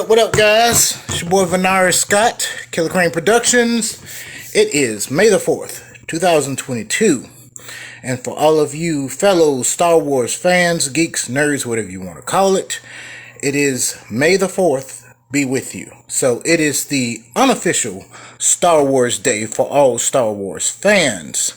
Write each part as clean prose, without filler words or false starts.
What up, guys? It's your boy Vanara Scott, KRANE Productions. It is May the 4th, 2022. And for all of you fellow Star Wars fans, geeks, nerds, whatever you want to call it, it is May the 4th be with you. So it is the unofficial Star Wars Day for all Star Wars fans.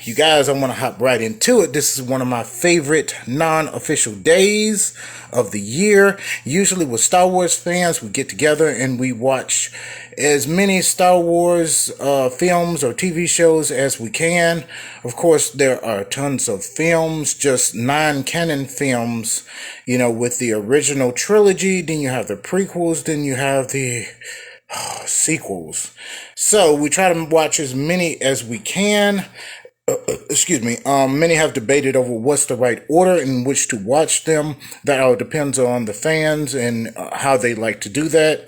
You guys, I want to hop right into it. This is one of my favorite non-official days of the year. Usually with Star Wars fans, we get together and we watch as many Star Wars films or TV shows as we can. Of course, there are tons of films, just non-canon films, you know, with the original trilogy. Then you have the prequels, then you have the sequels. So we try to watch as many as we can. Excuse me. Many have debated over what's the right order in which to watch them. That all depends on the fans and how they like to do that.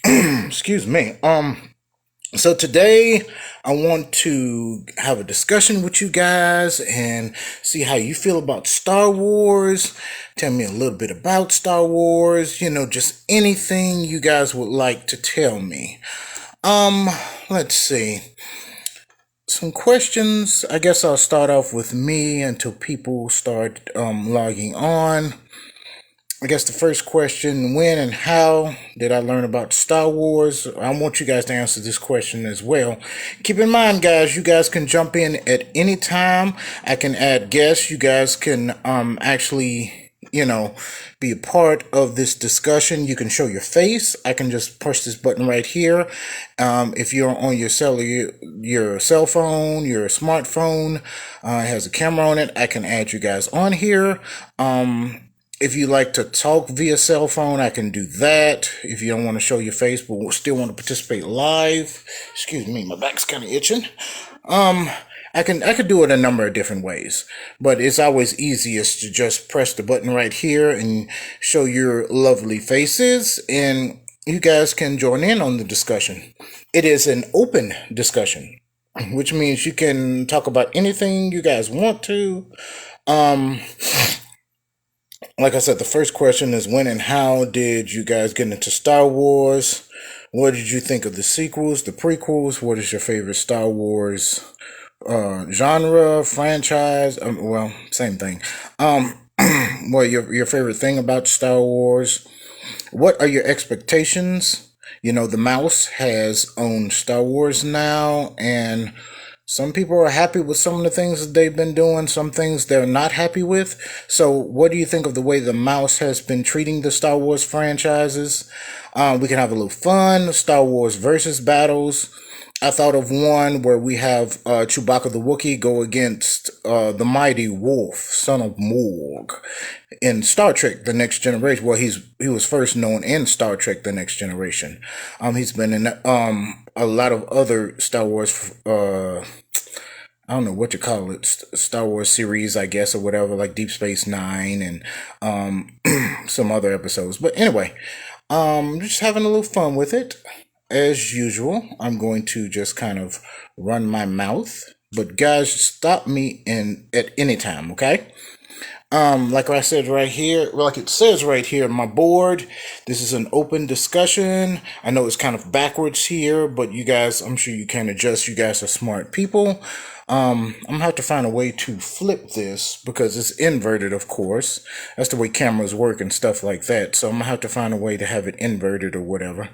Excuse me. So today I want to have a discussion with you guys and see how you feel about Star Wars. Tell me a little bit about Star Wars, you know, just anything you guys would like to tell me. Let's see. Some questions. I guess I'll start off with me until people start logging on. I guess the first question, when and how did I learn about Star Wars? I want you guys to answer this question as well. Keep in mind, guys, you guys can jump in at any time. I can add guests. You guys can actually, you know, be a part of this discussion. You can show your face. I can just push this button right here. If you're on your cell phone, your smartphone, it has a camera on it, I can add you guys on here. If you like to talk via cell phone, I can do that. If you don't want to show your face but still want to participate live, excuse me, my back's kind of itching. I could do it a number of different ways, but it's always easiest to just press the button right here and show your lovely faces, and you guys can join in on the discussion. It is an open discussion, which means you can talk about anything you guys want to. Like I said, the first question is when and how did you guys get into Star Wars? What did you think of the sequels, the prequels? What is your favorite Star Wars genre, franchise? Well, same thing. What your favorite thing about Star Wars? What are your expectations? You know, the mouse has owned Star Wars now, and some people are happy with some of the things that they've been doing, some things they're not happy with. So what do you think of the way the mouse has been treating the Star Wars franchises? We can have a little fun, Star Wars versus battles. I thought of one where we have Chewbacca the Wookiee go against the mighty Wolf, son of Morg, in Star Trek: The Next Generation. Well, he was first known in Star Trek: The Next Generation. He's been in a lot of other Star Wars. I don't know what you call it, Star Wars series, I guess, or whatever, like Deep Space Nine and some other episodes. But anyway, just having a little fun with it. As usual, I'm going to just kind of run my mouth, but guys, stop me at any time, okay? Like I said right here, like it says right here on my board, this is an open discussion. I know it's kind of backwards here, but you guys, I'm sure you can adjust. You guys are smart people. I'm gonna have to find a way to flip this because it's inverted, of course. That's the way cameras work and stuff like that. So I'm gonna have to find a way to have it inverted or whatever.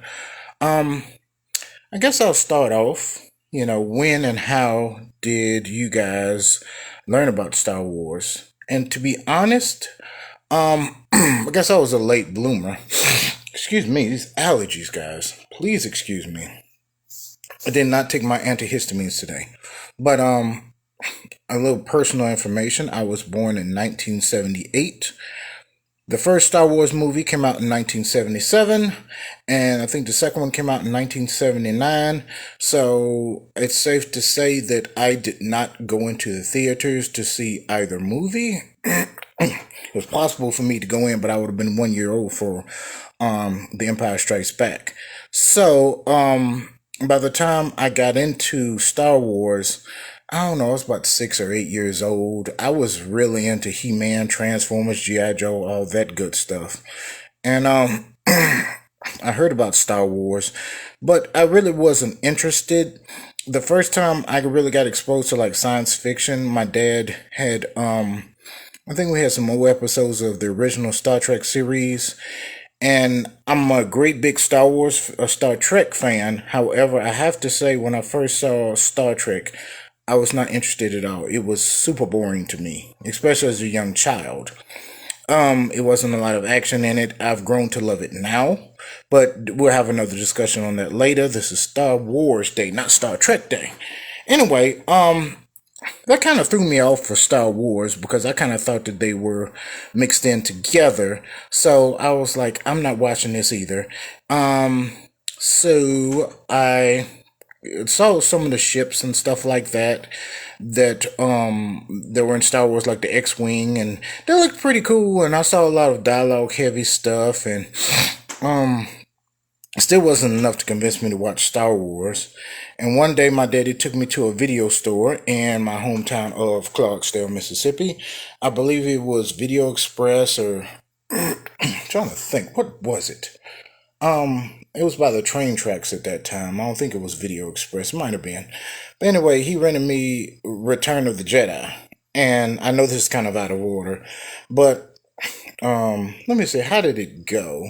I guess I'll start off, you know, when and how did you guys learn about Star Wars? And to be honest, I guess I was a late bloomer. Excuse me, these allergies, guys. Please excuse me. I did not take my antihistamines today. But, a little personal information. I was born in 1978. The first Star Wars movie came out in 1977, and I think the second one came out in 1979. So it's safe to say that I did not go into the theaters to see either movie. It was possible for me to go in, but I would have been 1 year old for The Empire Strikes Back. So by the time I got into Star Wars, I don't know, I was about 6 or 8 years old. I was really into He-Man, Transformers, G.I. Joe, all that good stuff. And I heard about Star Wars, but I really wasn't interested. The first time I really got exposed to like science fiction, my dad had I think we had some old episodes of the original Star Trek series, and I'm a great big Star Wars, Star Trek fan. However, I have to say, when I first saw Star Trek, I was not interested at all. It was super boring to me, especially as a young child. It wasn't a lot of action in it. I've grown to love it now, but we'll have another discussion on that later. This is Star Wars Day, not Star Trek Day. Anyway, that kind of threw me off for Star Wars because I kind of thought that they were mixed in together. So I was like, I'm not watching this either. So I saw some of the ships and stuff like that were in Star Wars, like the X-wing, and they looked pretty cool. And I saw a lot of dialogue heavy stuff, and um still wasn't enough to convince me to watch Star Wars. And one day my daddy took me to a video store in my hometown of Clarksdale, Mississippi. I believe it was Video Express, or trying to think, what was it? It was by the train tracks at that time. I don't think it was Video Express. It might have been. But anyway, he rented me Return of the Jedi. And I know this is kind of out of order, but let me see, how did it go?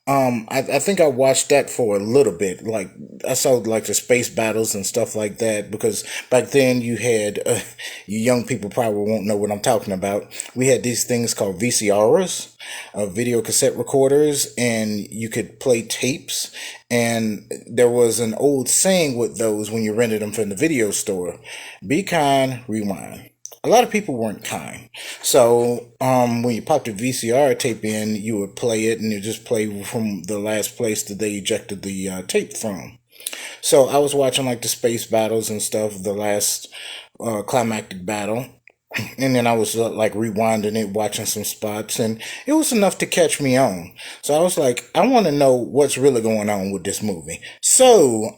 I think I watched that for a little bit. Like, I saw like the space battles and stuff like that, because back then you had, you young people probably won't know what I'm talking about. We had these things called VCRs, video cassette recorders, and you could play tapes. And there was an old saying with those when you rented them from the video store: be kind, rewind. A lot of people weren't kind. So when you popped a VCR tape in, you would play it, and you just play from the last place that they ejected the tape from. So I was watching like the space battles and stuff, the last climactic battle. And then I was like rewinding it, watching some spots, and it was enough to catch me on. So I was like, I want to know what's really going on with this movie. So,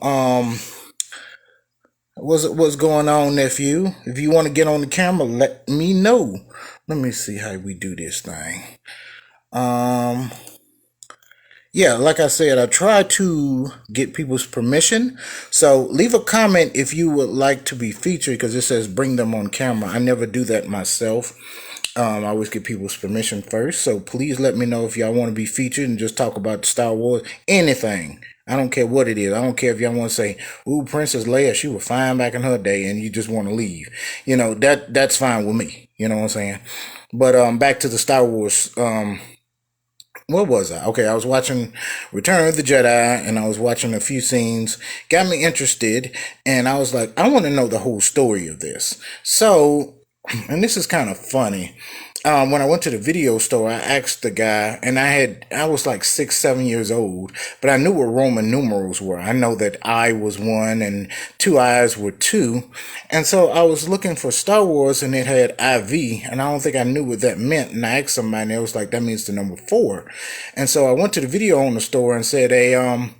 what's going on, nephew? If you want to get on the camera, let me know. Let me see how we do this thing. Um, yeah, like I said, I try to get people's permission. So leave a comment if you would like to be featured, because it says bring them on camera. I never do that myself. I always get people's permission first. So please let me know if y'all want to be featured and just talk about Star Wars, anything. I don't care what it is. I don't care if y'all want to say, "Ooh, Princess Leia, she was fine back in her day," and you just want to leave. That's fine with me. You know what I'm saying? But back to the Star Wars. What was I? Okay, I was watching Return of the Jedi, and I was watching a few scenes. Got me interested, and I was like, I want to know the whole story of this. So, and this is kind of funny. When I went to the video store, I asked the guy, and I was like 6, 7 years old, but I knew what Roman numerals were. I know that I was 1 and 2 eyes were 2. And so I was looking for Star Wars, and it had IV, and I don't think I knew what that meant. And I asked somebody, and it was like, that means the number 4. And so I went to the video on the store and said, hey,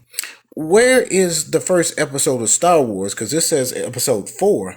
where is the first episode of Star Wars? Because this says episode 4.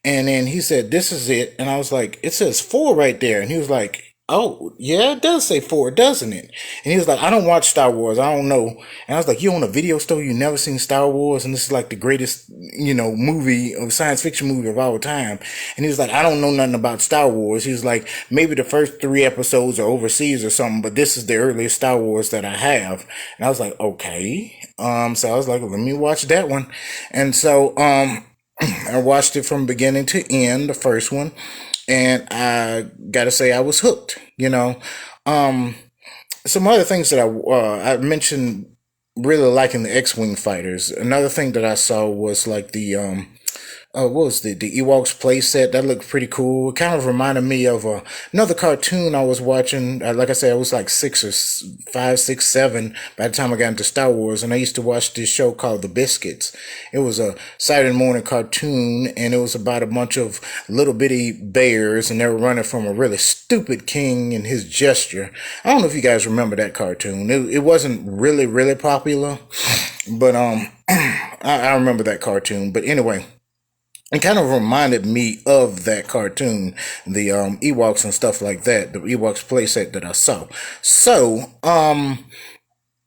And then he said, this is it. And I was like, it says 4 right there. And he was like, oh, yeah, it does say 4, doesn't it? And he was like, I don't watch Star Wars. I don't know. And I was like, you own a video store? You never seen Star Wars? And this is like the greatest, movie of science fiction movie of all time. And he was like, I don't know nothing about Star Wars. He was like, maybe the first 3 episodes are overseas or something, but this is the earliest Star Wars that I have. And I was like, okay. So I was like, let me watch that one. And so, I watched it from beginning to end, the first one, and I gotta say I was hooked. Some other things that I mentioned, really liking the X-wing fighters. Another thing that I saw was like the what was the Ewoks playset? That looked pretty cool. It kind of reminded me of another cartoon I was watching. Like I said, I was like 5, 6, 7 by the time I got into Star Wars, and I used to watch this show called The Biscuits. It was a Saturday morning cartoon, and it was about a bunch of little bitty bears, and they were running from a really stupid king and his gesture. I don't know if you guys remember that cartoon. It wasn't really, really popular, but I remember that cartoon. But anyway. It kind of reminded me of that cartoon, the Ewoks and stuff like that, the Ewoks playset that I saw. So,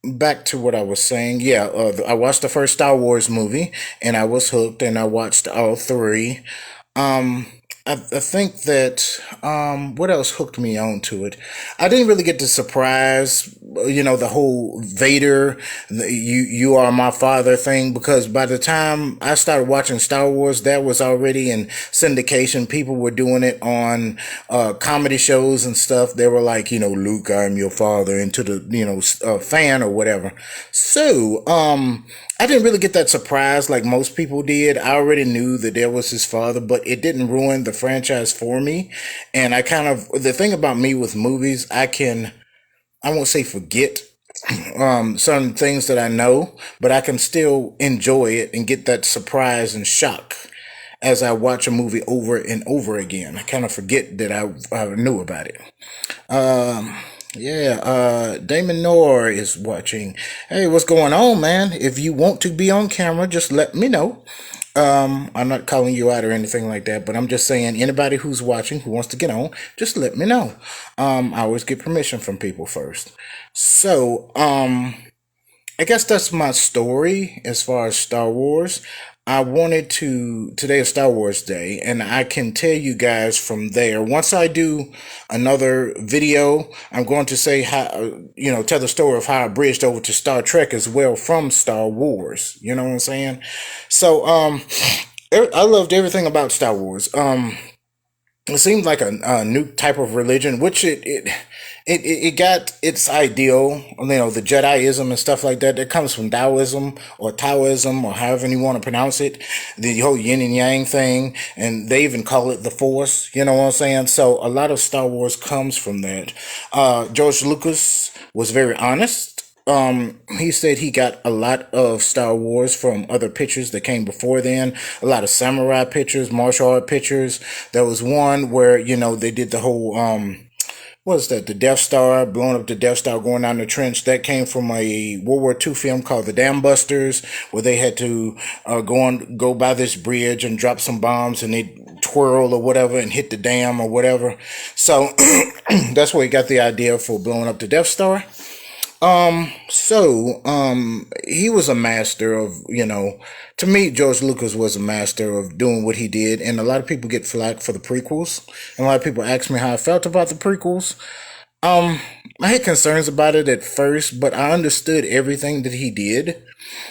back to what I was saying. Yeah, I watched the first Star Wars movie, and I was hooked, and I watched all three. Um, I think that what else hooked me onto it? I didn't really get the surprise, the whole Vader, you are my father thing, because by the time I started watching Star Wars, that was already in syndication. People were doing it on comedy shows and stuff. They were like, Luke, I'm your father, and to the fan or whatever. So I didn't really get that surprise like most people did. I already knew that there was his father, but it didn't ruin the franchise for me. And the thing about me with movies, I won't say forget certain things that I know, but I can still enjoy it and get that surprise and shock as I watch a movie over and over again. I kind of forget that I knew about it. Um, yeah, Damon Noor is watching. Hey, what's going on, man? If you want to be on camera, just let me know. I'm not calling you out or anything like that, but I'm just saying anybody who's watching who wants to get on, just let me know. I always get permission from people first. So, I guess that's my story as far as Star Wars. Today is Star Wars Day, and I can tell you guys from there. Once I do another video, I'm going to say tell the story of how I bridged over to Star Trek as well from Star Wars. You know what I'm saying? So, I loved everything about Star Wars. It seemed like a new type of religion, which it got its ideal, the Jediism and stuff like that. That comes from Taoism or Taoism or however you want to pronounce it. The whole yin and yang thing, and they even call it the Force. You know what I'm saying? So a lot of Star Wars comes from that. George Lucas was very honest. He said he got a lot of Star Wars from other pictures that came before then. A lot of samurai pictures, martial art pictures. There was one where, they did the whole, what is that? The Death Star, blowing up the Death Star, going down the trench. That came from a World War II film called The Dam Busters, where they had to go by this bridge and drop some bombs, and they twirl or whatever and hit the dam or whatever. So that's where he got the idea for blowing up the Death Star. He was a master of, to me, George Lucas was a master of doing what he did. And a lot of people get flack for the prequels. And a lot of people ask me how I felt about the prequels. I had concerns about it at first, but I understood everything that he did.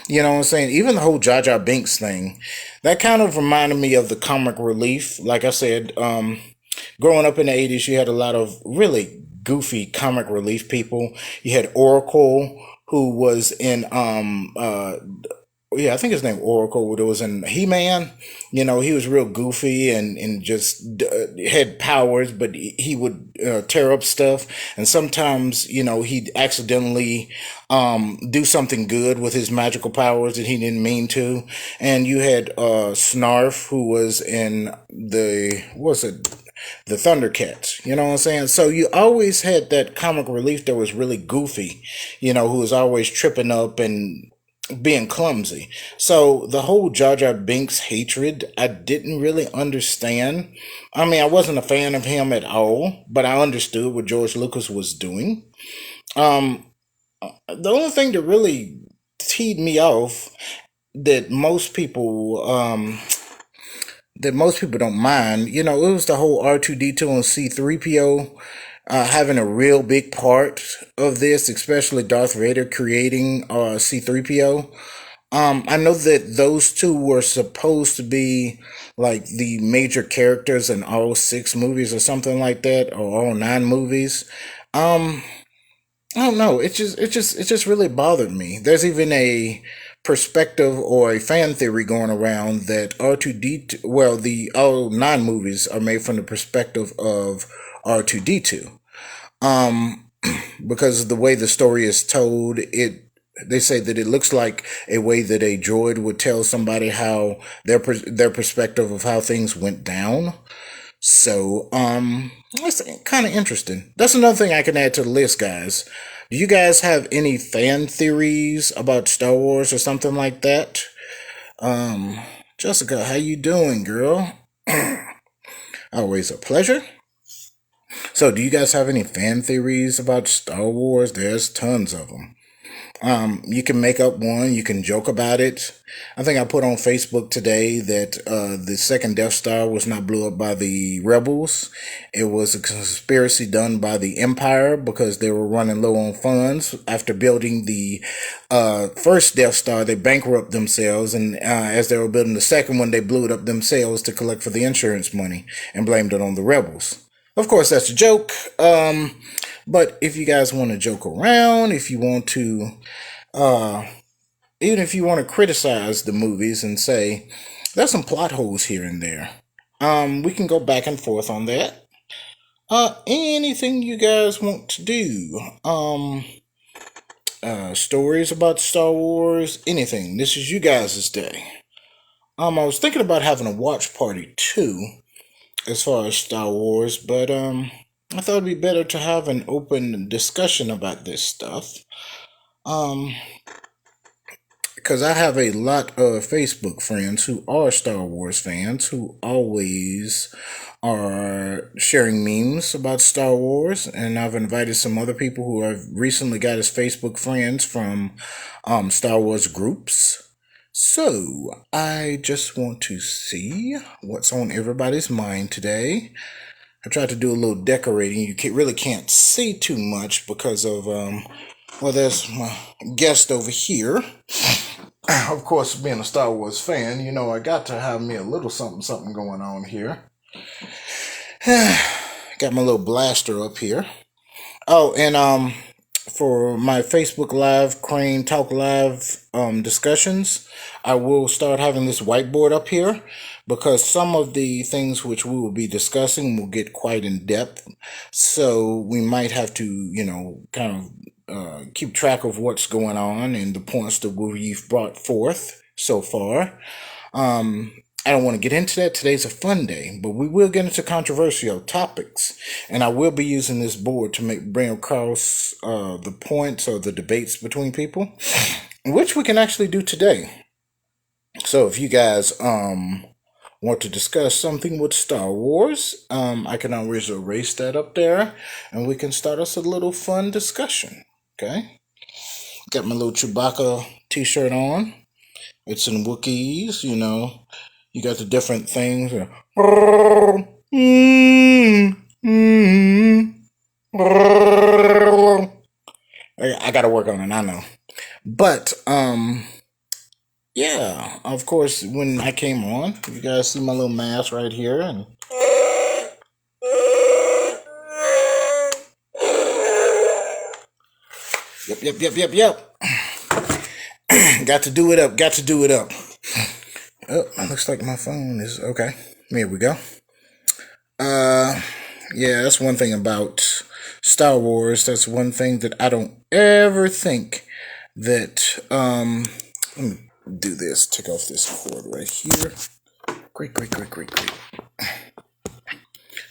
You know what I'm saying? Even the whole Jar Jar Binks thing, that kind of reminded me of the comic relief. Like I said, growing up in the 80s, you had a lot of really goofy comic relief people. You had Oracle, who was in I think his name Oracle. It was in He-Man. He was real goofy and just had powers, but he would tear up stuff. And sometimes, he'd accidentally do something good with his magical powers that he didn't mean to. And you had Snarf, who was in the Thundercats, you know what I'm saying? So you always had that comic relief that was really goofy, who was always tripping up and being clumsy. So the whole Jar Jar Binks hatred, I didn't really understand. I mean, I wasn't a fan of him at all, but I understood what George Lucas was doing. Um, the only thing that really teed me off that most people don't mind, it was the whole R2D2 and C3PO having a real big part of this, especially Darth Vader creating C3PO. I know that those two were supposed to be like the major characters in all six movies or something like that, or all nine movies. Um, I don't know. It just really bothered me. There's even a perspective or a fan theory going around that R2D2, well, the all nine movies are made from the perspective of R2D2. Um, because of the way the story is told, they say that it looks like a way that a droid would tell somebody how their perspective of how things went down. So, that's kind of interesting. That's another thing I can add to the list, guys. Do you guys have any fan theories about Star Wars or something like that? Um, Jessica, how you doing, girl? Always a pleasure. So, do you guys have any fan theories about Star Wars? There's tons of them. You can make up one. You can joke about it. I think I put on Facebook today that the second Death Star was not blew up by the rebels. It was a conspiracy done by the Empire because they were running low on funds after building the first Death Star. They bankrupted themselves, and as they were building the second one, they blew it up themselves to collect for the insurance money and blamed it on the rebels. Of course, that's a joke. But if you guys want to joke around, if you want to, uh, even if you want to criticize the movies and say there's some plot holes here and there, we can go back and forth on that. Anything you guys want to do, stories about Star Wars, anything. This is you guys' day. I was thinking about having a watch party too, as far as Star Wars, but I thought it'd be better to have an open discussion about this stuff. Um, because I have a lot of Facebook friends who are Star Wars fans who always are sharing memes about Star Wars, and I've invited some other people who I've recently got as Facebook friends from Star Wars groups. So, I just want to see what's on everybody's mind today. I tried to do a little decorating. Really can't see too much because of, well, there's my guest over here. Of course, being a Star Wars fan, you know, I got to have me a little something going on here. Got my little blaster up here. Oh, and for my Facebook Live, KRANE Talk Live discussions, I will start having this whiteboard up here because some of the things which we will be discussing will get quite in depth. So we might have to, you know, kind of keep track of what's going on and the points that we've brought forth so far. I don't want to get into that. Today's a fun day, but we will get into controversial topics, and I will be using this board to bring across the points or the debates between people, which we can actually do today. So if you guys want to discuss something with Star Wars, I can always erase that up there, and we can start us a little fun discussion. Okay, got my little Chewbacca t-shirt on. It's in Wookiees, you know. You got the different things. I gotta work on it, I know. But yeah, of course, when I came on, you guys see my little mask right here, and yep. Got to do it up. Got to do it up. Oh, looks like my phone is okay. Here we go. Yeah, that's one thing about Star Wars. That's one thing that I don't ever think that, let me do this. Take off this cord right here. Great.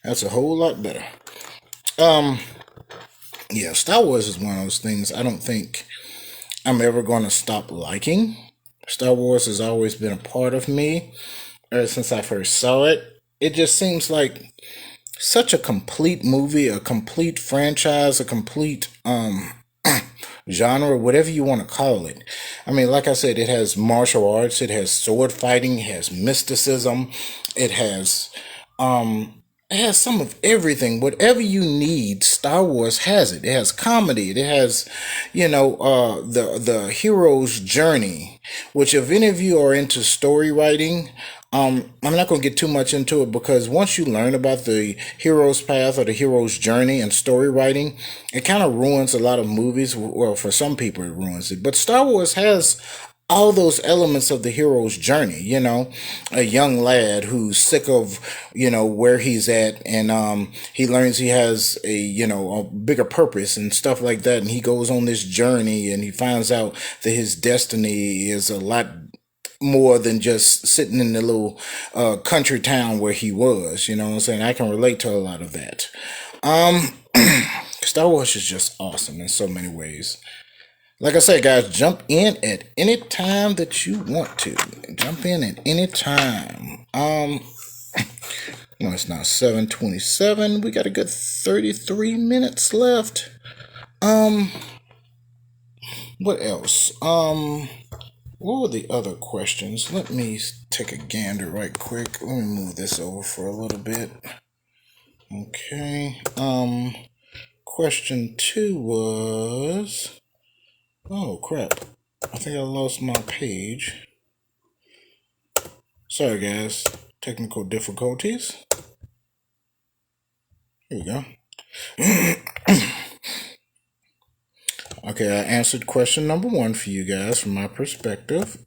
That's a whole lot better. Yeah, Star Wars is one of those things I don't think I'm ever going to stop liking. Star Wars has always been a part of me ever since I first saw it. It just seems like such a complete movie, a complete franchise, a complete genre, whatever you want to call it. I mean, like I said, it has martial arts, it has sword fighting, it has mysticism, it has it has some of everything. Whatever you need, Star Wars has it. It has comedy. It has, you know, the hero's journey. Which, if any of you are into story writing, I'm not going to get too much into it because once you learn about the hero's path or the hero's journey and story writing, it kind of ruins a lot of movies. Well, for some people, it ruins it. But Star Wars has all those elements of the hero's journey, you know, a young lad who's sick of, you know, where he's at, and he learns he has a, you know, a bigger purpose and stuff like that, and he goes on this journey and he finds out that his destiny is a lot more than just sitting in the little country town where he was, you know what I'm saying? I can relate to a lot of that. Star Wars is just awesome in so many ways. Like I said, guys, jump in at any time that you want to. Jump in at any time. Well, it's now 7:27. We got a good 33 minutes left. Um, what else? What were the other questions? Let me take a gander right quick. Let me move this over for a little bit. Okay. Question 2 was... Oh, crap. I think I lost my page. Sorry, guys. Technical difficulties. Here we go. Okay, I answered question number 1 for you guys from my perspective.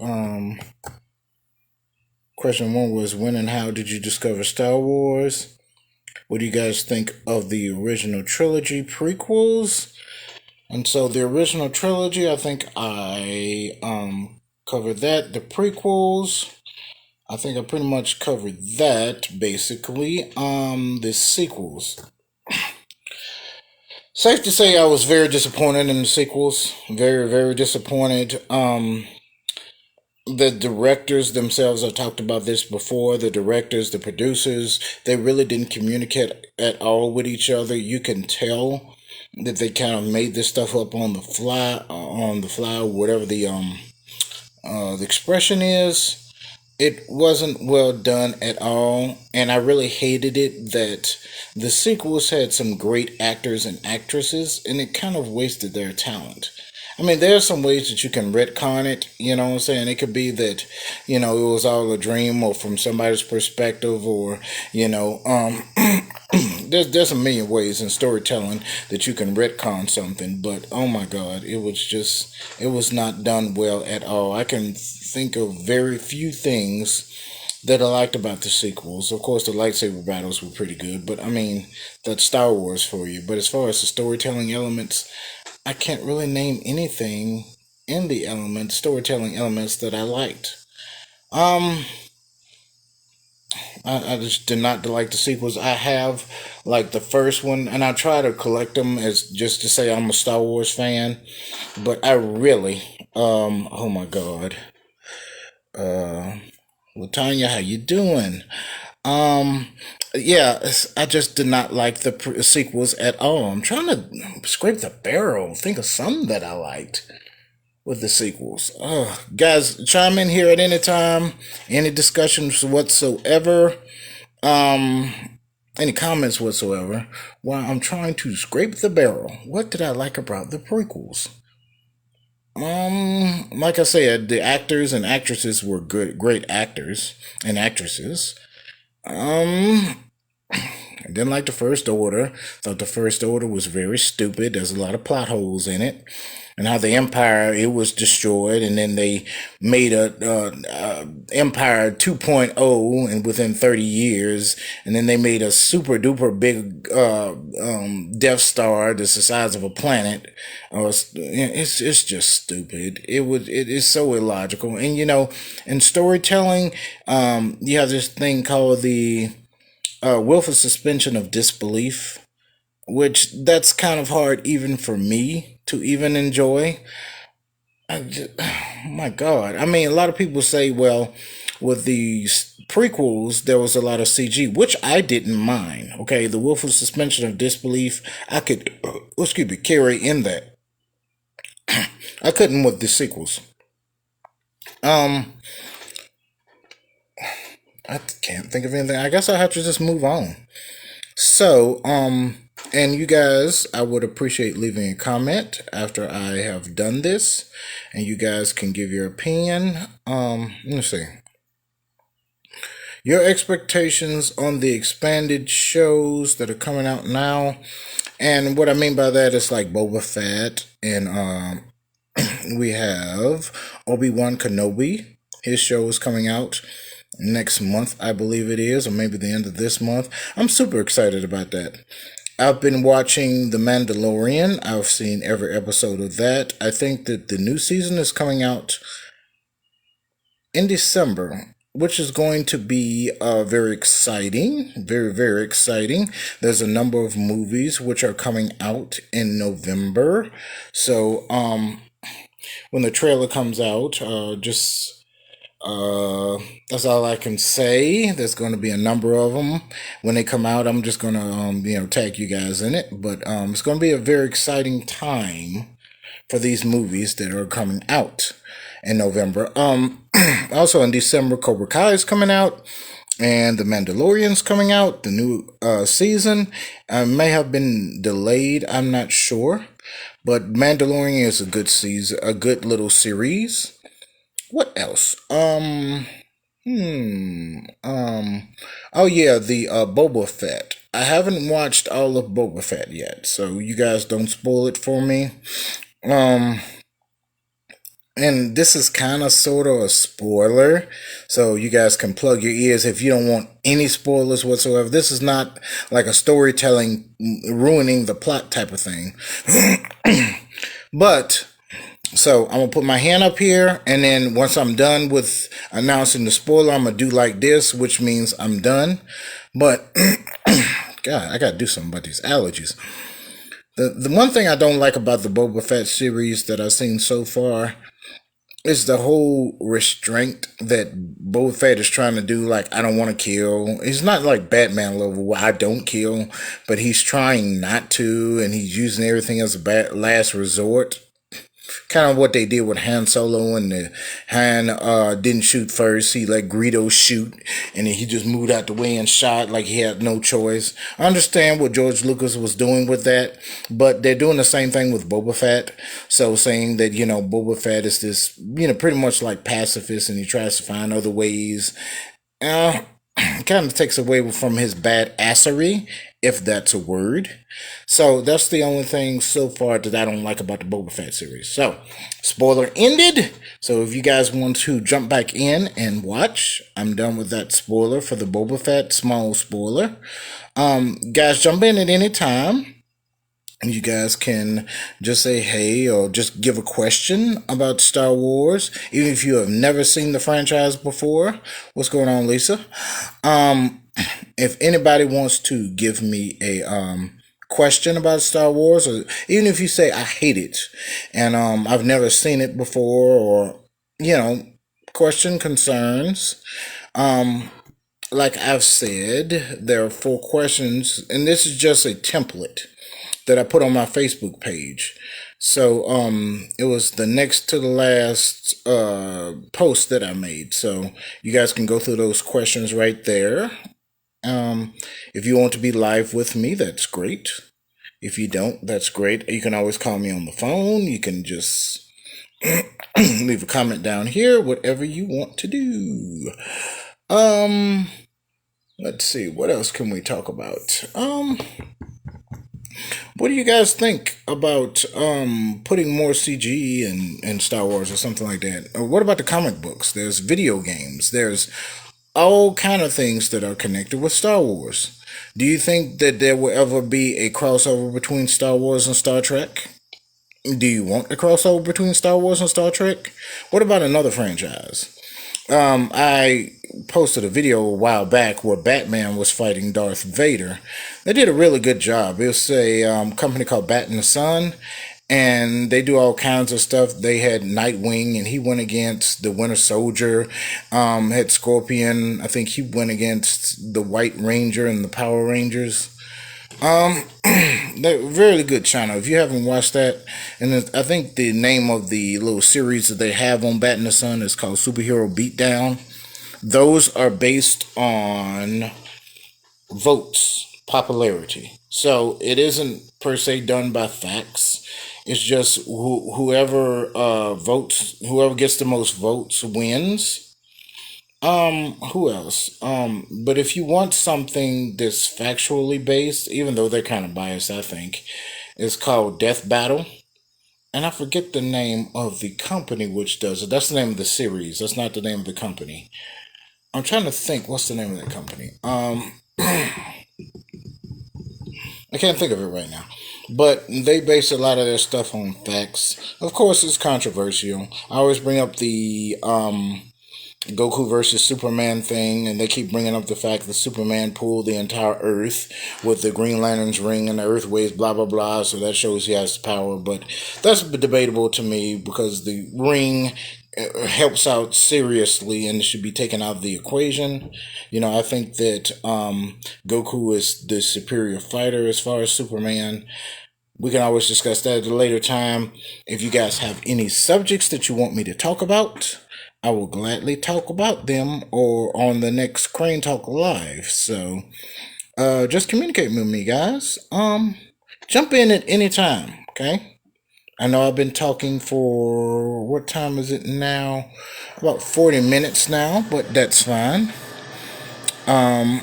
Question 1 was, when and how did you discover Star Wars? What do you guys think of the original trilogy prequels? And so the original trilogy, I think I covered that. The prequels, I think I pretty much covered that, basically. The sequels. Safe to say I was very disappointed in the sequels. Very, very disappointed. The directors themselves, I talked about this before, the directors, the producers, they really didn't communicate at all with each other. You can tell that they kind of made this stuff up on the fly, whatever the expression is. It wasn't well done at all, and I really hated it that the sequels had some great actors and actresses, and it kind of wasted their talent. I mean, there are some ways that you can retcon it, you know what I'm saying? It could be that, it was all a dream or from somebody's perspective or, there's a million ways in storytelling that you can retcon something, but oh my God, it was not done well at all. I can think of very few things that I liked about the sequels. Of course, the lightsaber battles were pretty good, but I mean, that's Star Wars for you. But as far as the storytelling elements, I can't really name anything in the storytelling elements that I liked. I just did not like the sequels. I have like the first one, and I try to collect them as just to say I'm a Star Wars fan. But I really, oh my God, Latanya, how you doing? Um, yeah, I just did not like the sequels at all. I'm trying to scrape the barrel, think of some that I liked with the sequels. Guys, chime in here at any time. Any discussions whatsoever. Um, any comments whatsoever. While I'm trying to scrape the barrel, what did I like about the prequels? Like I said, the actors and actresses were good, great actors and actresses. Um, I didn't like the First Order. Thought the First Order was very stupid. There's a lot of plot holes in it. And how the Empire, it was destroyed, and then they made a Empire 2.0 and within 30 years, and then they made a super duper big Death Star that's the size of a planet. It's just stupid. It is so illogical. And in storytelling, you have this thing called the willful suspension of disbelief, which that's kind of hard even for me to even enjoy. My God. I mean, a lot of people say, well, with the prequels, there was a lot of CG, which I didn't mind. Okay, the willful suspension of disbelief, I could, carry in that. I couldn't with the sequels. Um, I can't think of anything. I guess I have to just move on. So, and you guys, I would appreciate leaving a comment after I have done this, and you guys can give your opinion. Let me see. Your expectations on the expanded shows that are coming out now, and what I mean by that is like Boba Fett, and we have Obi-Wan Kenobi. His show is coming out next month, I believe it is, or maybe the end of this month. I'm super excited about that. I've been watching The Mandalorian. I've seen every episode of that. I think that the new season is coming out in December, which is going to be very exciting. Very, very exciting. There's a number of movies which are coming out in November. So, when the trailer comes out. Just that's all I can say. There's going to be a number of them when they come out. I'm just going to tag you guys in it, but it's going to be a very exciting time for these movies that are coming out in November. Also in December, Cobra Kai is coming out, and The Mandalorian's coming out. The new season may have been delayed. I'm not sure, but Mandalorian is a good season, a good little series. What else? Oh yeah, the Boba Fett. I haven't watched all of Boba Fett yet, so you guys don't spoil it for me. Um, and this is kind of sort of a spoiler, so you guys can plug your ears if you don't want any spoilers whatsoever. This is not like a storytelling ruining the plot type of thing. But so I'm gonna put my hand up here, and then once I'm done with announcing the spoiler, I'm gonna do like this, which means I'm done. But God, I gotta do something about these allergies. The one thing I don't like about the Boba Fett series that I've seen so far is the whole restraint that Boba Fett is trying to do. Like, I don't want to kill. He's not like Batman level where I don't kill, but he's trying not to, and he's using everything as a last resort. Kind of what they did with Han Solo, and the Han didn't shoot first. He let Greedo shoot, and then he just moved out the way and shot like he had no choice. I understand what George Lucas was doing with that, but they're doing the same thing with Boba Fett. So saying that, Boba Fett is this, pretty much like pacifist, and he tries to find other ways. Uh, Kind of takes away from his badassery, if that's a word. So that's the only thing so far that I don't like about the Boba Fett series. So, spoiler ended. So if you guys want to jump back in and watch, I'm done with that spoiler for the Boba Fett, small spoiler. Guys, jump in at any time. You guys can just say hey, or just give a question about Star Wars, even if you have never seen the franchise before. What's going on, Lisa? If anybody wants to give me a question about Star Wars, or even if you say I hate it and I've never seen it before, or question, concerns, like I've said, there are 4 questions, and this is just a template that I put on my Facebook page. So it was the next to the last post that I made. So you guys can go through those questions right there. If you want to be live with me, that's great. If you don't, that's great. You can always call me on the phone. You can just leave a comment down here, whatever you want to do. Let's see, what else can we talk about? What do you guys think about putting more CG in Star Wars or something like that? Or what about the comic books? There's video games. There's all kind of things that are connected with Star Wars. Do you think that there will ever be a crossover between Star Wars and Star Trek? Do you want a crossover between Star Wars and Star Trek? What about another franchise? I posted a video a while back where Batman was fighting Darth Vader. They did a really good job. It was a company called Bat in the Sun, and they do all kinds of stuff. They had Nightwing, and he went against the Winter Soldier. Had Scorpion. I think he went against the White Ranger and the Power Rangers. They're really good channel. If you haven't watched that, and I think the name of the little series that they have on Bat in the Sun is called Superhero Beatdown. Those are based on votes, popularity. So it isn't per se done by facts. It's just whoever votes, whoever gets the most votes wins. Who else? But if you want something that's factually based, even though they're kind of biased, I think, it's called Death Battle. And I forget the name of the company which does it. That's the name of the series. That's not the name of the company. I'm trying to think what's the name of that company. I can't think of it right now. But they base a lot of their stuff on facts. Of course, it's controversial. I always bring up the Goku versus Superman thing, and they keep bringing up the fact that Superman pulled the entire Earth with the Green Lantern's ring and the Earth waves, blah blah blah. So that shows he has power, but that's debatable to me because the ring helps out seriously and should be taken out of the equation. I think that Goku is the superior fighter as far as Superman. We can always discuss that at a later time. If you guys have any subjects that you want me to talk about, I will gladly talk about them or on the next Crane Talk Live. So, just communicate with me, guys. Jump in at any time, okay? I know I've been talking for, what time is it now? About 40 minutes now, but that's fine. I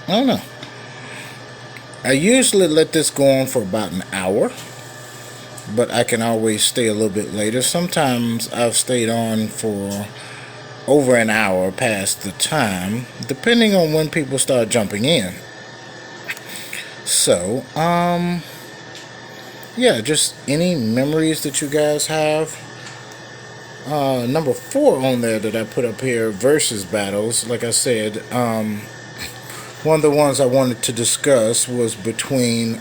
don't know. I usually let this go on for about an hour, but I can always stay a little bit later. Sometimes I've stayed on for over an hour past the time, depending on when people start jumping in. So, yeah, just any memories that you guys have. Number 4 on there that I put up here, versus battles. Like I said, one of the ones I wanted to discuss was between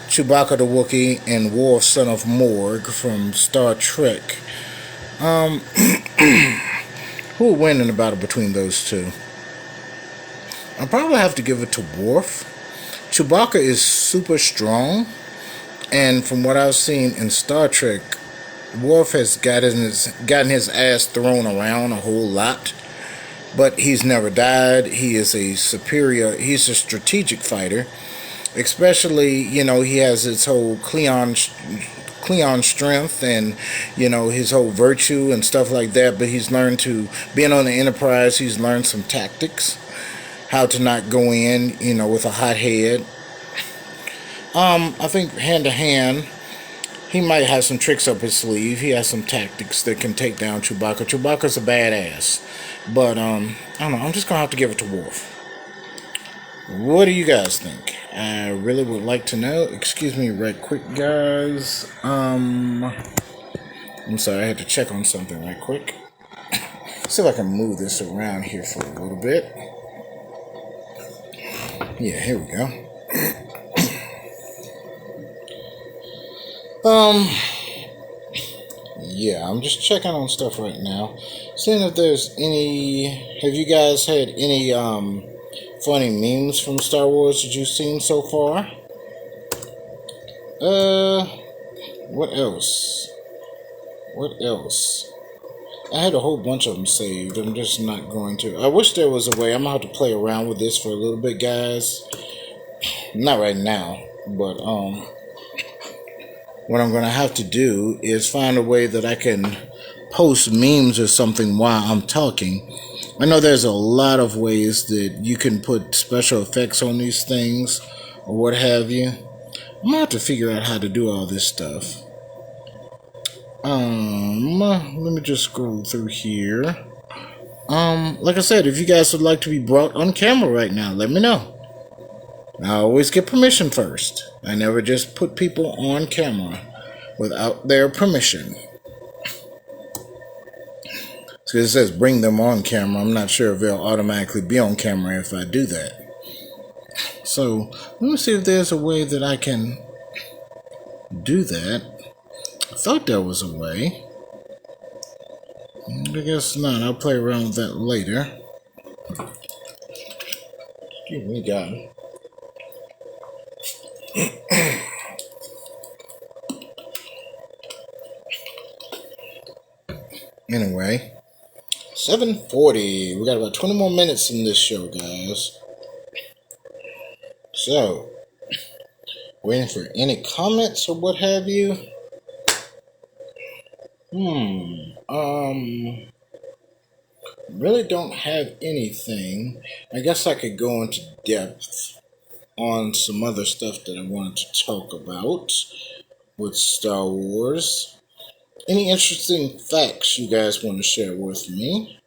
Chewbacca the Wookiee and Worf, son of Morg from Star Trek. Who would win in a battle between those two? I'll probably have to give it to Worf. Chewbacca is super strong, and from what I've seen in Star Trek, Worf has gotten his ass thrown around a whole lot. But he's never died. He is he's a strategic fighter. Especially, he has his whole Cleon strength and, his whole virtue and stuff like that. But he's learned being on the Enterprise, he's learned some tactics. How to not go in, with a hot head. I think hand to hand, he might have some tricks up his sleeve. He has some tactics that can take down Chewbacca. Chewbacca's a badass. But, I don't know. I'm just going to have to give it to Worf. What do you guys think? I really would like to know. Excuse me right quick, guys. I'm sorry. I had to check on something right quick. See if I can move this around here for a little bit. Yeah, here we go. Yeah, I'm just checking on stuff right now. Seeing if there's have you guys had any, funny memes from Star Wars that you've seen so far? What else? I had a whole bunch of them saved. I'm just not going to. I wish there was a way. I'm going to have to play around with this for a little bit, guys. Not right now, but, what I'm going to have to do is find a way that I can post memes or something while I'm talking. I know there's a lot of ways that you can put special effects on these things or what have you. I'm going to have to figure out how to do all this stuff. Let me just scroll through here. Like I said, if you guys would like to be brought on camera right now, let me know. I always get permission first. I never just put people on camera without their permission. So it says bring them on camera. I'm not sure if they'll automatically be on camera if I do that. So let me see if there's a way that I can do that. I thought there was a way. I guess not. I'll play around with that later. Excuse me, God. Anyway, 7:40. We got about 20 more minutes in this show, guys. So, waiting for any comments or what have you. Really don't have anything. I guess I could go into depth on some other stuff that I wanted to talk about with Star Wars. Any interesting facts you guys want to share with me?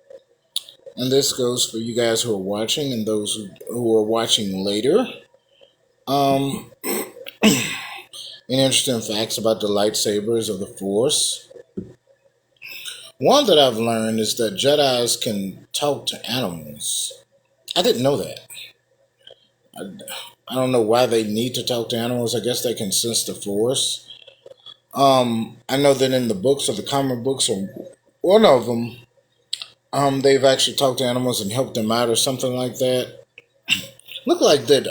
And this goes for you guys who are watching and those who are watching later. Any interesting facts about the lightsabers of the Force? One that I've learned is that Jedis can talk to animals. I didn't know that. I don't know why they need to talk to animals. I guess they can sense the force. I know that in the books or the comic books or one of them, they've actually talked to animals and helped them out or something like that. Looked like that.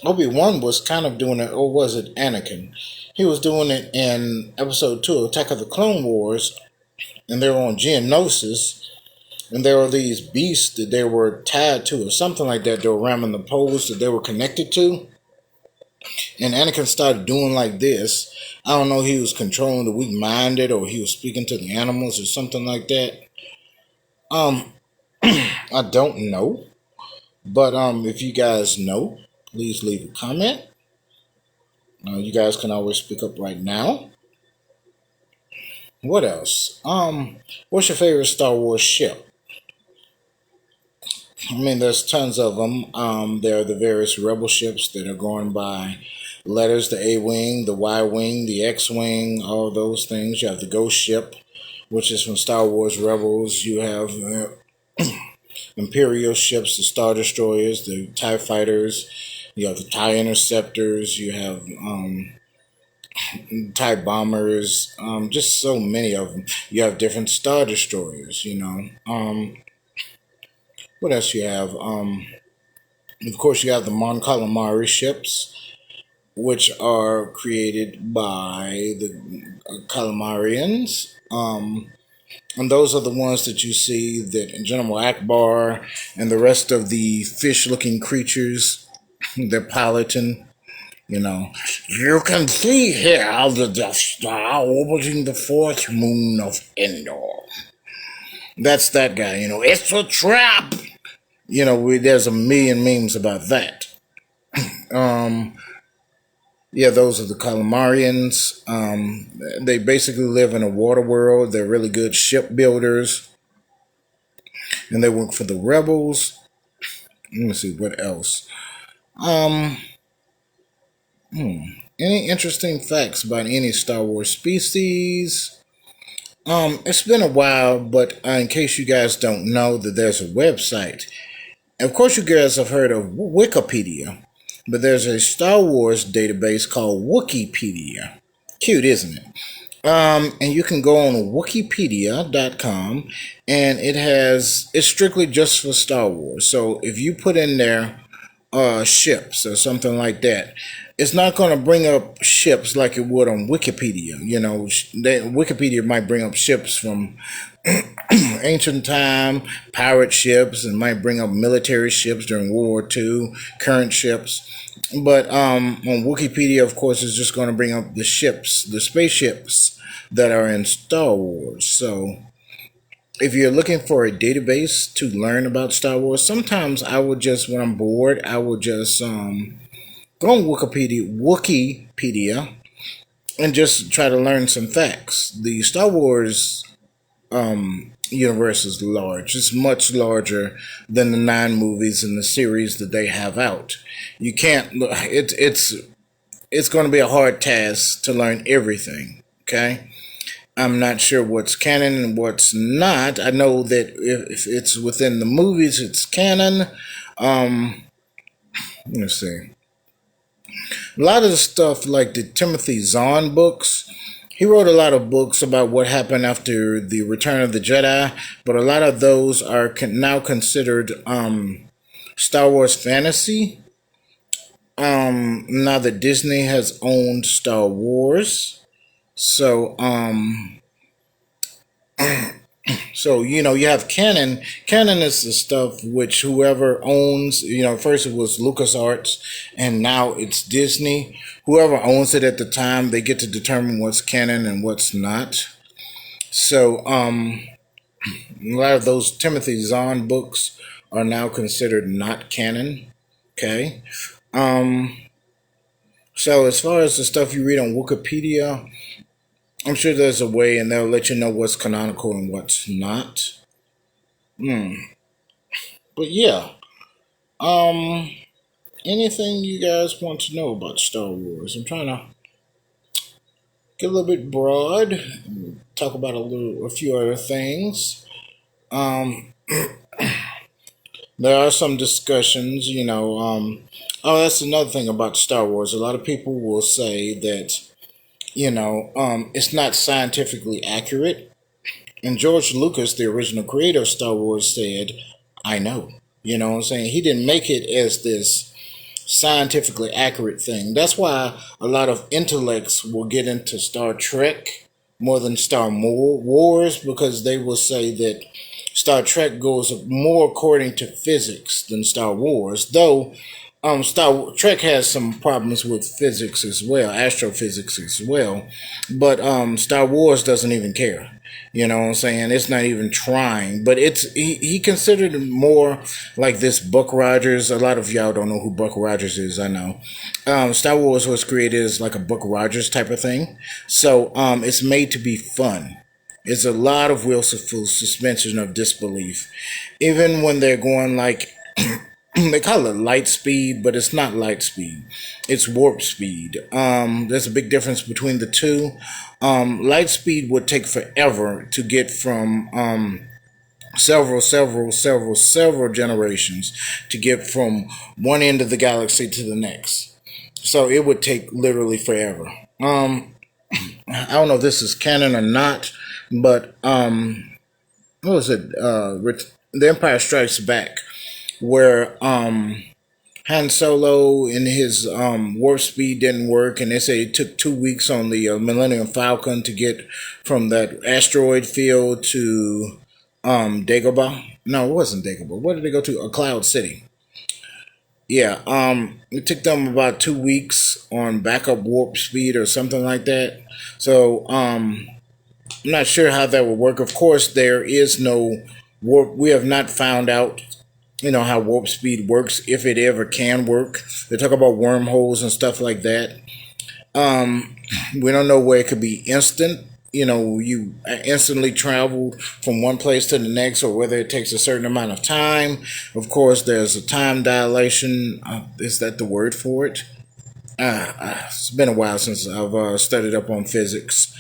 Obi-Wan was kind of doing it, or was it Anakin? He was doing it in Episode 2 of Attack of the Clone Wars, and they were on Geonosis, and there were these beasts that they were tied to, or something like that. They were ramming the poles that they were connected to, and Anakin started doing like this. I don't know, he was controlling the weak-minded, or he was speaking to the animals, or something like that. Um, I don't know, but if you guys know, please leave a comment. You guys can always speak up right now. What else? What's your favorite Star Wars ship? I mean, there's tons of them. There are the various rebel ships that are going by letters: the A Wing, the Y Wing, the X Wing, all those things. You have the Ghost Ship, which is from Star Wars Rebels. You have Imperial ships, the Star Destroyers, the TIE Fighters. You have the TIE Interceptors. You have TIE Bombers. Just so many of them. You have different Star Destroyers, you know. What else you have? Of course, you have the Mon Calamari ships, which are created by the Calamarians. And those are the ones that you see that General Akbar and the rest of the fish-looking creatures they're piloting. You know, you can see here the Death Star orbiting the fourth moon of Endor. That's that guy. You know, it's a trap. You know, there's a million memes about that. Um, yeah, those are the Calamarians. They basically live in a water world. They're really good shipbuilders, and they work for the rebels. Let me see what else. Um, any interesting facts about any Star Wars species? It's been a while, but in case you guys don't know, that there's a website. Of course, you guys have heard of Wikipedia, but there's a Star Wars database called Wikipedia. Cute, isn't it? And you can go on Wikipedia.com, and it's strictly just for Star Wars. So if you put in there ships or something like that, it's not going to bring up ships like it would on Wikipedia. You know, Wikipedia might bring up ships from ancient time, pirate ships, and might bring up military ships during World War II, current ships. But on Wikipedia, of course, it's just going to bring up the ships, the spaceships that are in Star Wars. So if you're looking for a database to learn about Star Wars, sometimes I would just, when I'm bored, I would just go on Wikipedia, and just try to learn some facts. The Star Wars universe is large. It's much larger than the 9 movies and the series that they have out. You can't. It's going to be a hard task to learn everything. Okay. I'm not sure what's canon and what's not. I know that if it's within the movies, it's canon. Let's see. A lot of the stuff, like the Timothy Zahn books, he wrote a lot of books about what happened after the Return of the Jedi, but a lot of those are now considered Star Wars fantasy. Now that Disney has owned Star Wars, so so you know you have canon. Canon is the stuff which whoever owns. You know, first it was LucasArts, and now it's Disney. Whoever owns it at the time, they get to determine what's canon and what's not. So a lot of those Timothy Zahn books are now considered not canon. Okay. Um, so as far as the stuff you read on Wikipedia, I'm sure there's a way, and they'll let you know what's canonical and what's not. But yeah, um, anything you guys want to know about Star Wars? I'm trying to. get a little bit broad, talk about a few other things. Um, there are some discussions, oh, that's another thing about Star Wars. A lot of people will say that, it's not scientifically accurate. And George Lucas, the original creator of Star Wars, said, I know. You know what I'm saying? He didn't make it as this scientifically accurate thing. That's why a lot of intellects will get into Star Trek more than Star Wars, because they will say that Star Trek goes more according to physics than Star Wars, though Star Trek has some problems with physics as well, astrophysics as well, but Star Wars doesn't even care. You know what I'm saying? It's not even trying, but he considered it more like this Buck Rogers. A lot of y'all don't know who Buck Rogers is. I know. Star Wars was created as like a Buck Rogers type of thing, so it's made to be fun. It's a lot of willful suspension of disbelief, even when they're going like they call it light speed, but it's not light speed. It's warp speed. There's a big difference between the two. Light speed would take forever to get from several generations to get from one end of the galaxy to the next. So it would take literally forever. I don't know if this is canon or not, but what was it? The Empire Strikes Back, where Han Solo and his warp speed didn't work, and they say it took 2 weeks on the Millennium Falcon to get from that asteroid field to Dagobah. No, it wasn't Dagobah. Where did they go to? A Cloud City. Yeah, it took them about 2 weeks on backup warp speed or something like that. So, I'm not sure how that would work. Of course, there is no warp. We have not found out, how warp speed works, if it ever can work. They talk about wormholes and stuff like that. We don't know where it could be instant. You instantly travel from one place to the next, or whether it takes a certain amount of time. Of course, there's a time dilation. Is that the word for it? It's been a while since I've studied up on physics.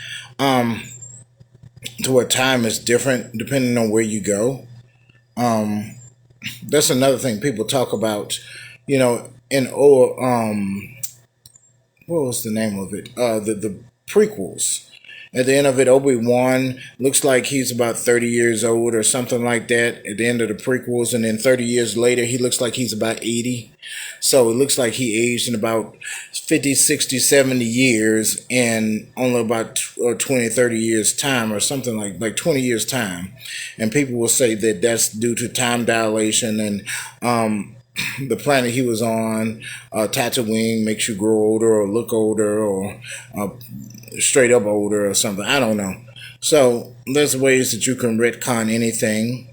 To where time is different depending on where you go. That's another thing people talk about. In what was the name of it? The prequels. At the end of it, Obi-Wan looks like he's about 30 years old or something like that at the end of the prequels. And then 30 years later, he looks like he's about 80. So it looks like he aged in about 50, 60, 70 years in only about 20, 30 years time, or something like 20 years time. And people will say that that's due to time dilation, and the planet he was on, Tatooine, makes you grow older or look older, or straight up older or something. I don't know. So there's ways that you can retcon anything.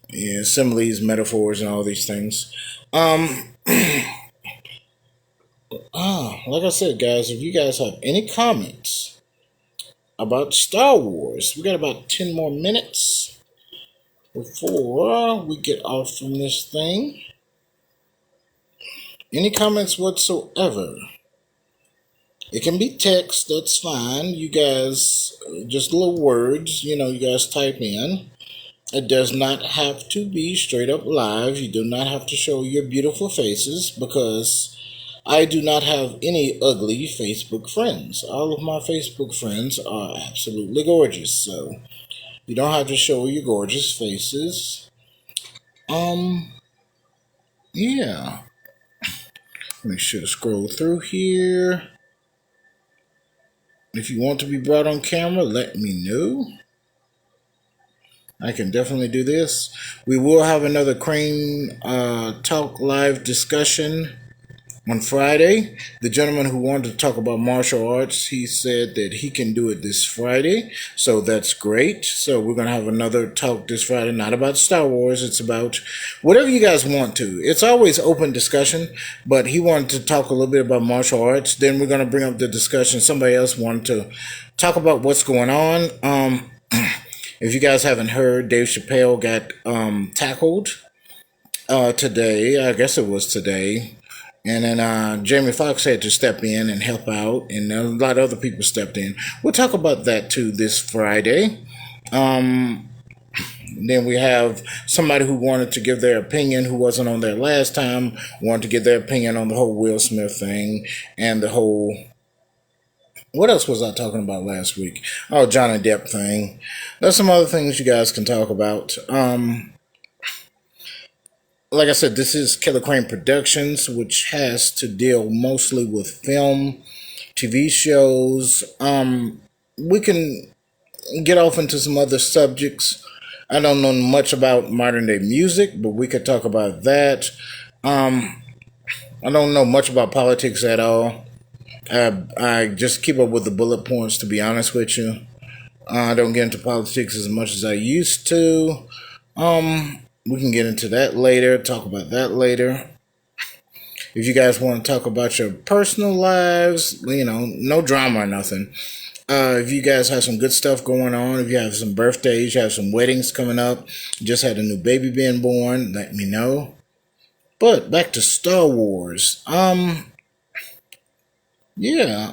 Yeah, similes, metaphors, and all these things. Like I said, guys, if you guys have any comments about Star Wars, we got about 10 more minutes before we get off from this thing. Any comments whatsoever? It can be text, that's fine. You guys, just little words, you guys type in. It does not have to be straight up live. You do not have to show your beautiful faces, because I do not have any ugly Facebook friends. All of my Facebook friends are absolutely gorgeous, so you don't have to show your gorgeous faces. Yeah. Make sure to scroll through here. If you want to be brought on camera, let me know. I can definitely do this. We will have another KRANE Talk live discussion on Friday. The gentleman who wanted to talk about martial arts, he said that he can do it this Friday, so that's great. So we're going to have another talk this Friday, not about Star Wars. It's about whatever you guys want to. It's always open discussion, but he wanted to talk a little bit about martial arts. Then we're going to bring up the discussion. Somebody else wanted to talk about what's going on. If you guys haven't heard, Dave Chappelle got tackled today. I guess it was today. And then Jamie Foxx had to step in and help out, and a lot of other people stepped in. We'll talk about that too this Friday. Um, then we have somebody who wanted to give their opinion, who wasn't on there last time, wanted to give their opinion on the whole Will Smith thing and the whole. What else was I talking about last week? Oh, Johnny Depp thing. There's some other things you guys can talk about. Like I said, this is Killer Crane Productions, which has to deal mostly with film, TV shows. We can get off into some other subjects. I don't know much about modern day music, but we could talk about that. Um, I don't know much about politics at all. I just keep up with the bullet points, to be honest with you. I don't get into politics as much as I used to. We can get into that later, talk about that later. If you guys want to talk about your personal lives, no drama or nothing. If you guys have some good stuff going on, if you have some birthdays, you have some weddings coming up, just had a new baby being born, let me know. But back to Star Wars. Yeah,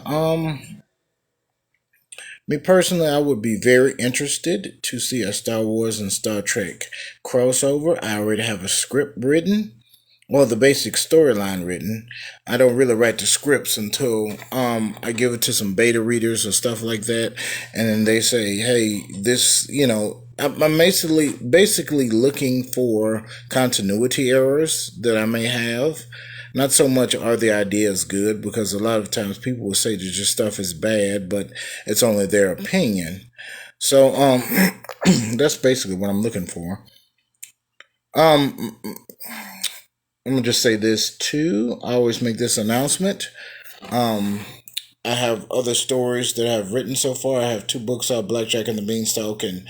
me personally, I would be very interested to see a Star Wars and Star Trek crossover. I already have a script written. Well, the basic storyline written. I don't really write the scripts until I give it to some beta readers or stuff like that, and then they say, "Hey, this," I'm basically looking for continuity errors that I may have. Not so much are the ideas good, because a lot of times people will say that your stuff is bad, but it's only their opinion. So that's basically what I'm looking for. Um, I'm gonna just say this too. I always make this announcement. Um, I have other stories that I've written so far. I have two books out: Blackjack and the Beanstalk and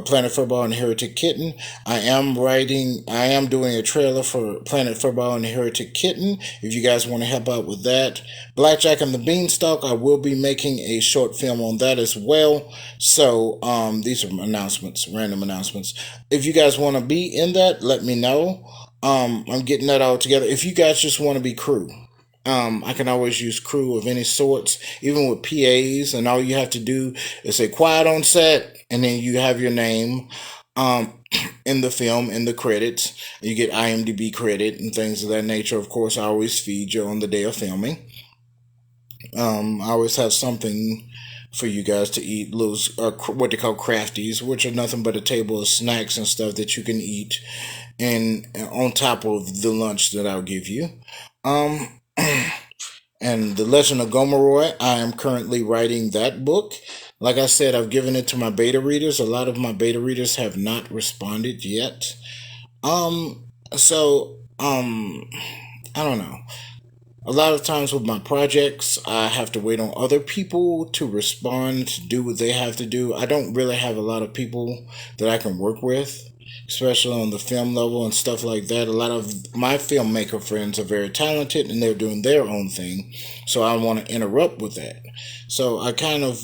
Planet Football and Heretic Kitten. I am doing a trailer for Planet Football and Heretic Kitten. If you guys want to help out with that, Blackjack and the Beanstalk, I will be making a short film on that as well. So these are announcements, random announcements. If you guys want to be in that, let me know. I'm getting that all together. If you guys just want to be crew, I can always use crew of any sorts, even with PAs, and all you have to do is say quiet on set, and then you have your name in the film, in the credits. You get IMDb credit and things of that nature. Of course, I always feed you on the day of filming. I always have something for you guys to eat, little what they call crafties, which are nothing but a table of snacks and stuff that you can eat, and on top of the lunch that I'll give you. Um, and The Legend of Gomeroy, I am currently writing that book. Like I said, I've given it to my beta readers. A lot of my beta readers have not responded yet. So I don't know. A lot of times with my projects, I have to wait on other people to respond, to do what they have to do. I don't really have a lot of people that I can work with, especially on the film level and stuff like that. A lot of my filmmaker friends are very talented and they're doing their own thing, so I want to interrupt with that. So I kind of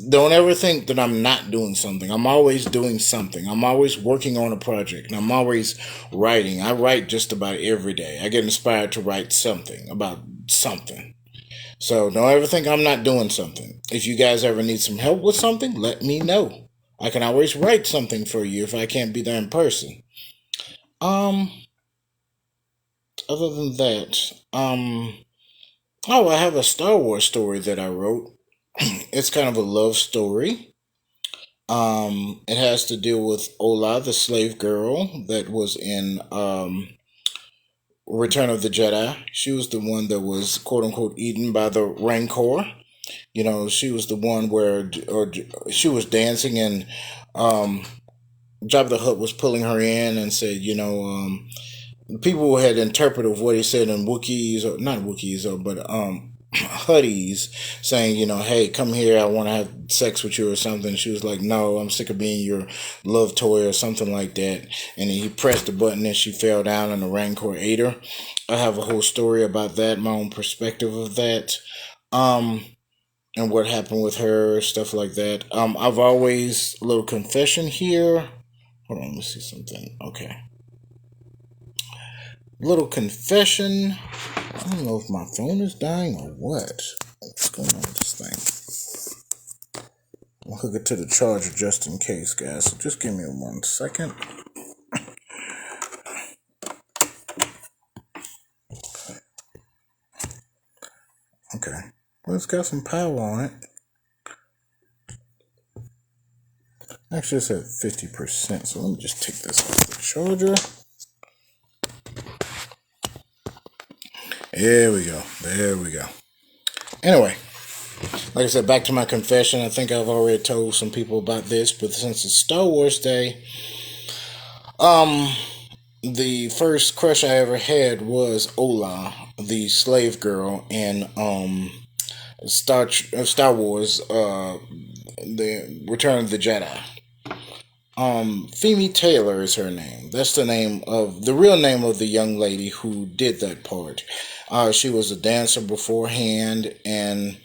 don't ever think that I'm not doing something. I'm always doing something. I'm always working on a project, and I'm always writing. I write just about every day. I get inspired to write something about something. So don't ever think I'm not doing something. If you guys ever need some help with something, let me know. I can always write something for you if I can't be there in person. Um, Other than that, oh, I have a Star Wars story that I wrote. It's kind of a love story. It has to deal with Ola, the slave girl that was in Return of the Jedi. She was the one that was quote unquote eaten by the Rancor. She was the one where, or she was dancing, and um, Jabba the Hutt was pulling her in and said, people had interpreted what he said in Wookiees, or not Wookiees, but Hutties, saying, hey, come here, I want to have sex with you or something. She was like, no, I'm sick of being your love toy or something like that. And then he pressed the button and she fell down and the Rancor ate her. I have a whole story about that, my own perspective of that. And what happened with her, stuff like that. I've always, a little confession here. Hold on, let me see something. Okay. little confession. I don't know if my phone is dying or what. What's going on with this thing? I'll hook it to the charger just in case, guys. So just give me 1 second. Okay. Well, it's got some power on it. Actually, it's at 50%. So let me just take this off the charger. There we go. There we go. Anyway, like I said, back to my confession. I think I've already told some people about this, but since it's Star Wars Day, the first crush I ever had was Ola, the slave girl in Star Wars, the Return of the Jedi. Phebe Taylor is her name. That's the real name of the young lady who did that part. She was a dancer beforehand, and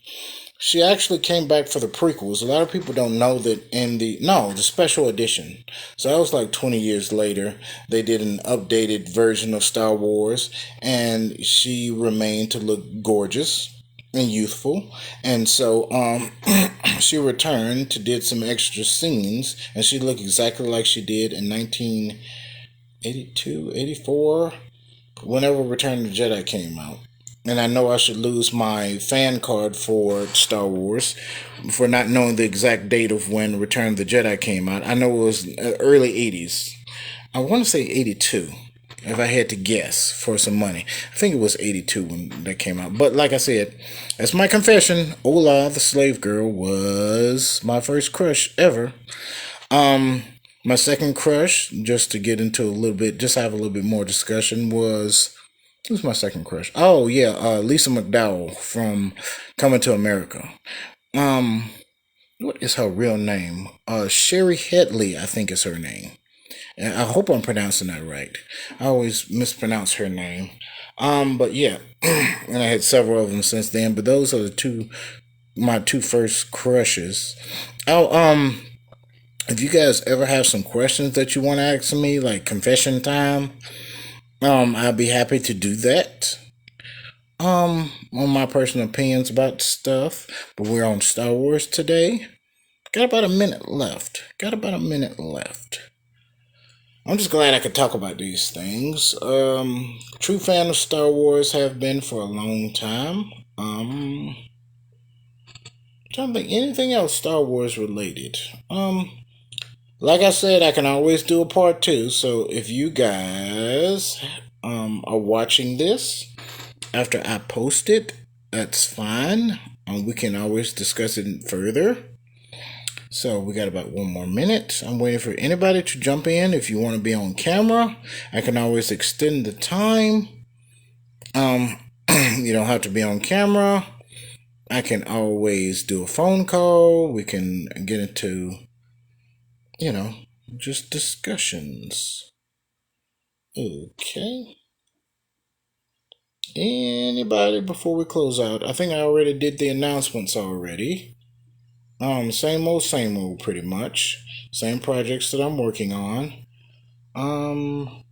she actually came back for the prequels. A lot of people don't know that the special edition. So that was like 20 years later. They did an updated version of Star Wars, and she remained to look gorgeous and youthful. And so she returned to did some extra scenes, and she looked exactly like she did in 1982, 84, whenever Return of the Jedi came out. And I know I should lose my fan card for Star Wars for not knowing the exact date of when Return of the Jedi came out. I know it was early 80s. I want to say 82, if I had to guess for some money. I think it was 82 when that came out. But like I said, that's my confession. Ola, the slave girl, was my first crush ever. My second crush, just to get into a little bit, just have a little bit more discussion, was... Who's my second crush? Oh yeah, Lisa McDowell from Coming to America. Um, what is her real name? Sherry Headley, I think is her name. And I hope I'm pronouncing that right. I always mispronounce her name. But yeah, and I had several of them since then. But those are my two first crushes. Oh, if you guys ever have some questions that you want to ask me, like confession time, I'll be happy to do that. On my personal opinions about stuff, but we're on Star Wars today. Got about a minute left. I'm just glad I could talk about these things. True fan of Star Wars have been for a long time. Trying to think anything else Star Wars related. Like I said, I can always do a part two. So if you guys are watching this after I post it, that's fine. We can always discuss it further. So we got about 1 more minute. I'm waiting for anybody to jump in. If you want to be on camera, I can always extend the time. You don't have to be on camera. I can always do a phone call. We can get into, just discussions. Okay. Anybody before we close out? I think I already did the announcements already. Same old, pretty much. Same projects that I'm working on. Oh,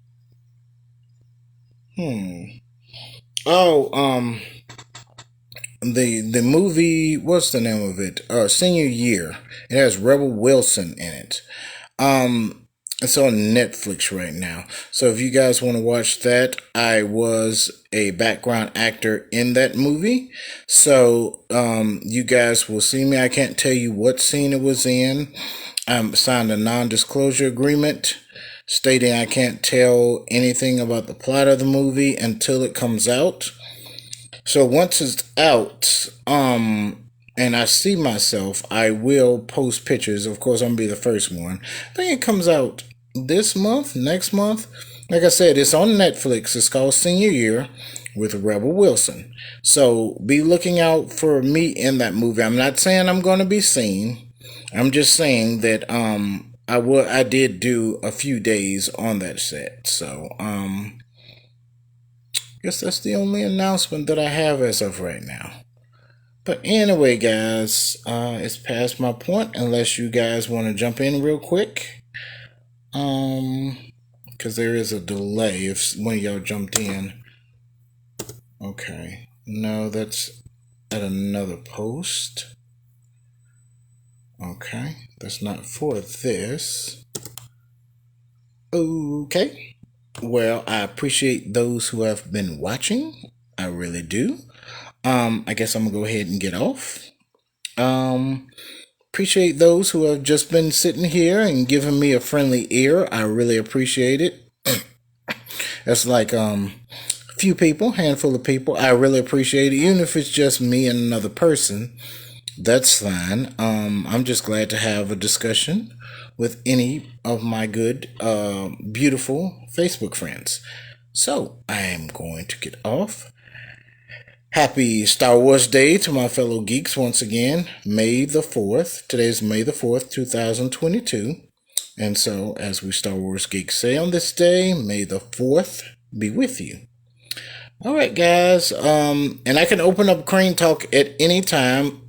the movie, what's the name of it? Senior Year. It has Rebel Wilson in it. It's on Netflix right now. So if you guys want to watch that, I was a background actor in that movie. So you guys will see me. I can't tell you what scene it was in. I signed a non-disclosure agreement stating I can't tell anything about the plot of the movie until it comes out. So once it's out, and I see myself, I will post pictures. Of course, I'm gonna be the first one. I think it comes out this month, next month. Like I said, it's on Netflix. It's called Senior Year with Rebel Wilson. So be looking out for me in that movie. I'm not saying I'm going to be seen. I'm just saying that I did do a few days on that set. So guess that's the only announcement that I have as of right now. But anyway, guys, it's past my point. Unless you guys want to jump in real quick. because there is a delay if one of y'all jumped in. Okay, no, that's at another post. Okay, that's not for this. Okay, well, I appreciate those who have been watching. I really do. I guess I'm gonna go ahead and get off. Appreciate those who have just been sitting here and giving me a friendly ear. I really appreciate it. That's like a few people, handful of people. I really appreciate it, even if it's just me and another person. That's fine. I'm just glad to have a discussion with any of my good, beautiful Facebook friends. So I am going to get off. Happy Star Wars Day to my fellow geeks once again. May the 4th. Today's May the 4th, 2022. And so, as we Star Wars geeks say on this day, may the 4th be with you. Alright, guys. And I can open up Crane Talk at any time.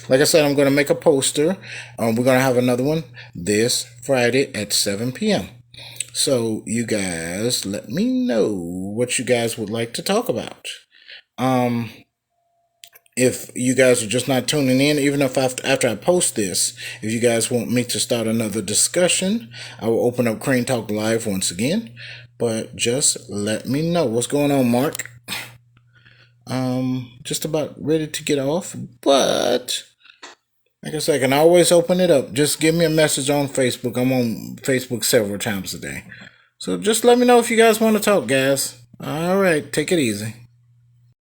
Like I said, I'm going to make a poster. We're going to have another one this Friday at 7 p.m. So, you guys, let me know what you guys would like to talk about. If you guys are just not tuning in, even if after I post this, if you guys want me to start another discussion, I will open up Crane Talk Live once again. But just let me know. What's going on, Mark? Just about ready to get off, but like I said, I can always open it up. Just give me a message on Facebook. I'm on Facebook several times a day. So just let me know if you guys want to talk, guys. All right, take it easy.